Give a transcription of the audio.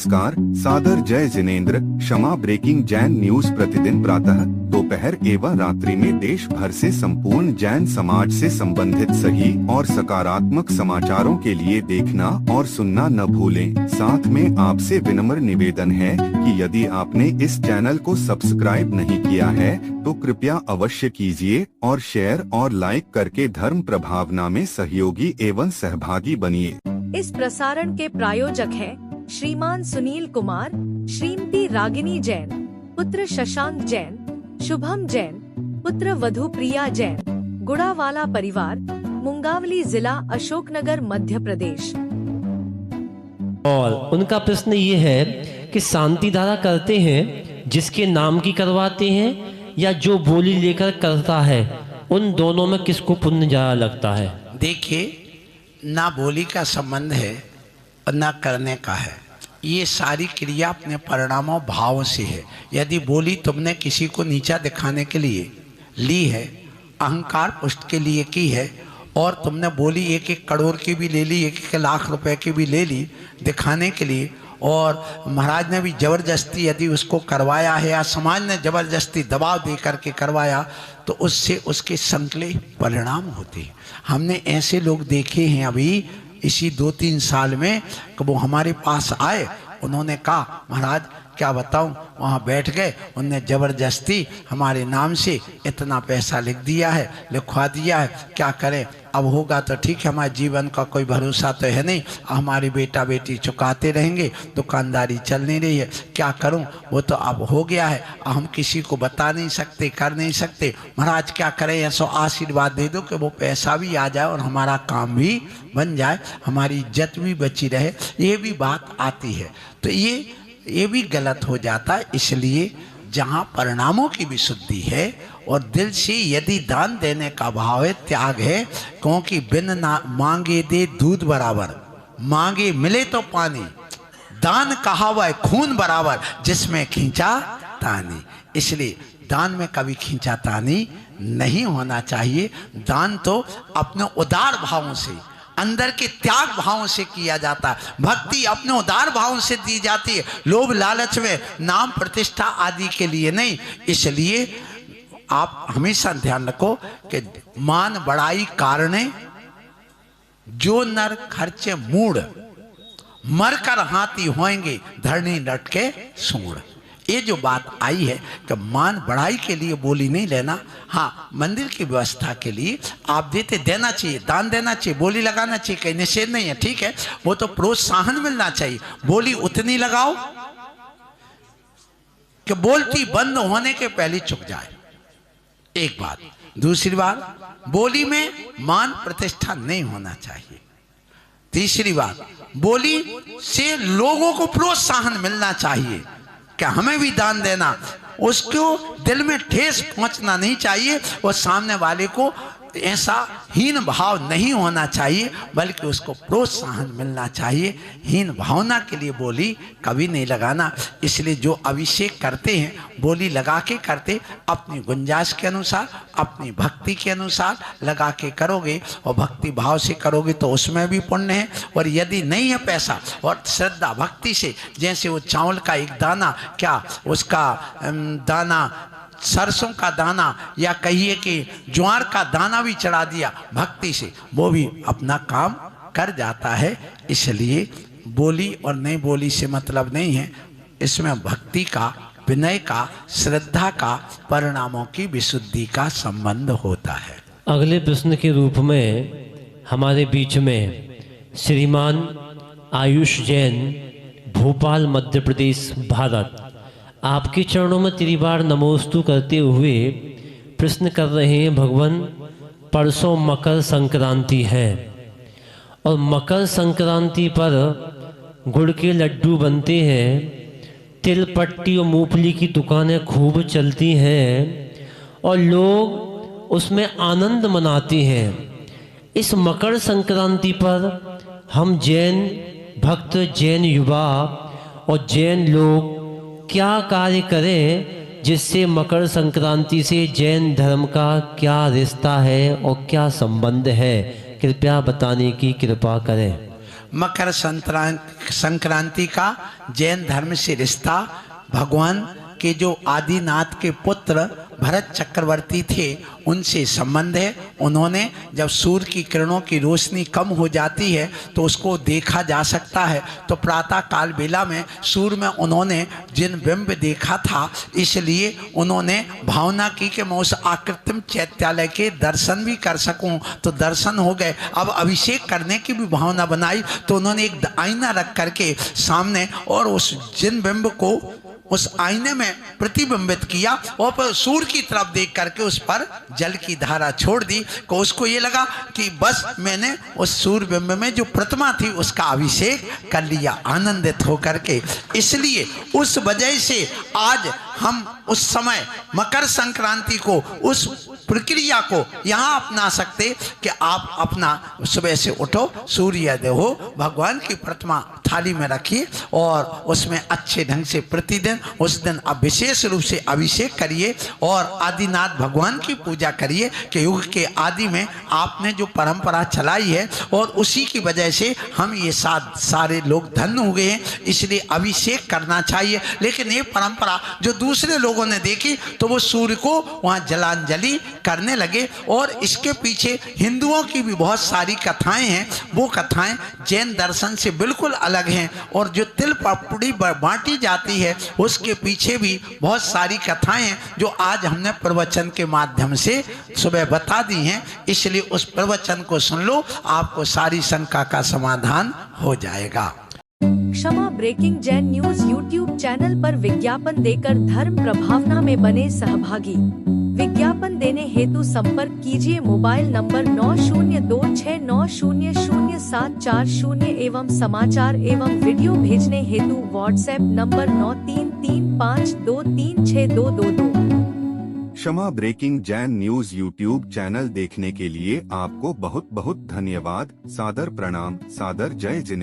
नमस्कार, सादर जय जिनेंद्र। क्षमा ब्रेकिंग जैन न्यूज प्रतिदिन प्रातः, दोपहर एवं रात्रि में देश भर से संपूर्ण जैन समाज से संबंधित सही और सकारात्मक समाचारों के लिए देखना और सुनना न भूलें। साथ में आपसे विनम्र निवेदन है कि यदि आपने इस चैनल को सब्सक्राइब नहीं किया है तो कृपया अवश्य कीजिए और शेयर और लाइक करके धर्म प्रभावना में सहयोगी एवं सहभागी बनिए। इस प्रसारण के प्रायोजक हैं श्रीमान सुनील कुमार, श्रीमती रागिनी जैन, पुत्र शशांक जैन, शुभम जैन, पुत्र वधु प्रिया जैन, गुड़ावाला परिवार, मुंगावली जिला, अशोकनगर, मध्य प्रदेश। और उनका प्रश्न ये है कि शांति धारा करते हैं जिसके नाम की करवाते हैं या जो बोली लेकर करता है, उन दोनों में किसको पुण्य ज्यादा लगता है? देखिए, ना बोली का संबंध है और ना करने का है। ये सारी क्रिया अपने परिणामों भाव से है। यदि बोली तुमने किसी को नीचा दिखाने के लिए ली है, अहंकार पुष्ट के लिए की है, और तुमने बोली 1-1 करोड़ की भी ले ली, 1-1 लाख रुपए की भी ले ली दिखाने के लिए, और महाराज ने भी ज़बरदस्ती यदि उसको करवाया है या समाज ने ज़बरदस्ती दबाव दे करके करवाया, तो उससे उसके संकले परिणाम होते हैं। हमने ऐसे लोग देखे हैं अभी इसी 2-3 साल में कि वो हमारे पास आए, उन्होंने कहा महाराज क्या बताऊं, वहाँ बैठ गए, उनने ज़बरदस्ती हमारे नाम से इतना पैसा लिख दिया है, लिखवा दिया है, क्या करें। अब होगा तो ठीक है, हमारे जीवन का कोई भरोसा तो है नहीं, हमारे बेटा बेटी चुकाते रहेंगे, दुकानदारी चल नहीं रही है, क्या करूं। वो तो अब हो गया है, हम किसी को बता नहीं सकते, कर नहीं सकते। महाराज क्या करें, ऐसा आशीर्वाद दे दो कि वो पैसा भी आ जाए और हमारा काम भी बन जाए, हमारी इज्जत भी बची रहे। ये भी बात आती है, तो ये भी गलत हो जाता है। इसलिए जहाँ परिणामों की विशुद्धि है और दिल से यदि दान देने का भाव है, त्याग है, क्योंकि बिन ना मांगे दे दूध बराबर, मांगे मिले तो पानी, दान कहावा है खून बराबर, जिसमें खींचा तानी। इसलिए दान में कभी खींचा तानी नहीं होना चाहिए। दान तो अपने उदार भावों से, अंदर के त्याग भावों से किया जाता है। भक्ति अपने उदार भावों से दी जाती है, लोभ लालच में, नाम प्रतिष्ठा आदि के लिए नहीं। इसलिए आप हमेशा ध्यान रखो कि मान बड़ाई कारणे जो नर खर्चे मूड, मर कर हाथी होंगे धरनी लटके सूंड। ये जो बात आई है कि मान बढ़ाई के लिए बोली नहीं लेना। हाँ, मंदिर की व्यवस्था के लिए आप देना चाहिए, दान देना चाहिए, बोली लगाना चाहिए, कहीं निषेध नहीं है, ठीक है, वो तो प्रोत्साहन मिलना चाहिए। बोली उतनी लगाओ कि बोलती बंद होने के पहले चुक जाए, एक बात। दूसरी बात, बोली में मान प्रतिष्ठा नहीं होना चाहिए। तीसरी बात, बोली से लोगों को प्रोत्साहन मिलना चाहिए कि हमें भी दान देना, उसको दिल में ठेस पहुंचना नहीं चाहिए और सामने वाले को ऐसा हीन भाव नहीं होना चाहिए, बल्कि उसको प्रोत्साहन मिलना चाहिए। हीन भावना के लिए बोली कभी नहीं लगाना। इसलिए जो अभिषेक करते हैं बोली लगा के करते, अपनी गुंजाइश के अनुसार, अपनी भक्ति के अनुसार लगा के करोगे और भक्ति भाव से करोगे तो उसमें भी पुण्य है। और यदि नहीं है पैसा और श्रद्धा भक्ति से, जैसे वो चावल का एक दाना, क्या उसका दाना, सरसों का दाना, या कहिए कि ज्वार का दाना भी चढ़ा दिया भक्ति से, वो भी अपना काम कर जाता है। इसलिए बोली और नहीं बोली से मतलब नहीं है, इसमें भक्ति का, विनय का, श्रद्धा का, परिणामों की विशुद्धि का संबंध होता है। अगले प्रश्न के रूप में हमारे बीच में श्रीमान आयुष जैन, भोपाल, मध्य प्रदेश, भारत, आपके चरणों में त्रिबार नमोस्तु करते हुए प्रश्न कर रहे हैं। भगवान, परसों मकर संक्रांति है और मकर संक्रांति पर गुड़ के लड्डू बनते हैं, तिल पट्टी और मूंगफली की दुकानें खूब चलती हैं और लोग उसमें आनंद मनाते हैं। इस मकर संक्रांति पर हम जैन भक्त, जैन युवा और जैन लोग क्या कार्य करें जिससे मकर संक्रांति से जैन धर्म का क्या रिश्ता है और क्या संबंध है, कृपया बताने की कृपा करें। मकर संक्रांति का जैन धर्म से रिश्ता, भगवान के जो आदिनाथ के पुत्र भरत चक्रवर्ती थे उनसे संबंध है। उन्होंने जब सूर्य की किरणों की रोशनी कम हो जाती है तो उसको देखा जा सकता है, तो प्रातः काल बेला में सूर्य में उन्होंने जिन बिंब देखा था, इसलिए उन्होंने भावना की कि मैं उस आकृतिम चैत्यालय के दर्शन भी कर सकूं, तो दर्शन हो गए। अब अभिषेक करने की भी भावना बनाई, तो उन्होंने एक आईना रख करके सामने और उस जिन बिंब को उस आईने में प्रतिबिंबित किया और फिर सूर्य की तरफ देख करके उस पर जल की धारा छोड़ दी। को उसको ये लगा कि बस मैंने उस सूर्य बिंब में जो प्रतिमा थी उसका अभिषेक कर लिया, आनंदित होकर के। इसलिए उस वजह से आज हम उस समय मकर संक्रांति को, उस प्रक्रिया को यहाँ अपना सकते कि आप अपना सुबह से उठो, सूर्योदय हो, भगवान की प्रतिमा थाली में रखिए और उसमें अच्छे ढंग से प्रतिदिन उस दिन अब विशेष रूप से अभिषेक करिए और आदिनाथ भगवान की पूजा करिए कि युग के आदि में आपने जो परंपरा चलाई है और उसी की वजह से हम ये सारे लोग धन्य हो गए हैं, इसलिए अभिषेक करना चाहिए। लेकिन ये परंपरा जो दूसरे लोगों ने देखी तो वो सूर्य को वहाँ जलांजलि करने लगे और इसके पीछे हिंदुओं की भी बहुत सारी कथाएं हैं। वो कथाएं जैन दर्शन से बिल्कुल अलग हैं और जो तिल पापड़ी बांटी जाती है उसके पीछे भी बहुत सारी कथाएं हैं जो आज हमने प्रवचन के माध्यम से सुबह बता दी हैं। इसलिए उस प्रवचन को सुन लो, आपको सारी शंका का समाधान हो जाएगा। Kshama breaking Jain news YouTube channel पर विज्ञापन देकर धर्म प्रभावना में बने सहभागी। विज्ञापन देने हेतु संपर्क कीजिए मोबाइल नंबर 9026900740 एवं समाचार एवं वीडियो भेजने हेतु WhatsApp number 9335236222। Kshama breaking Jain news YouTube channel देखने के लिए आपको बहुत बहुत धन्यवाद। सादर प्रणाम, सादर जय जिनेंद्र।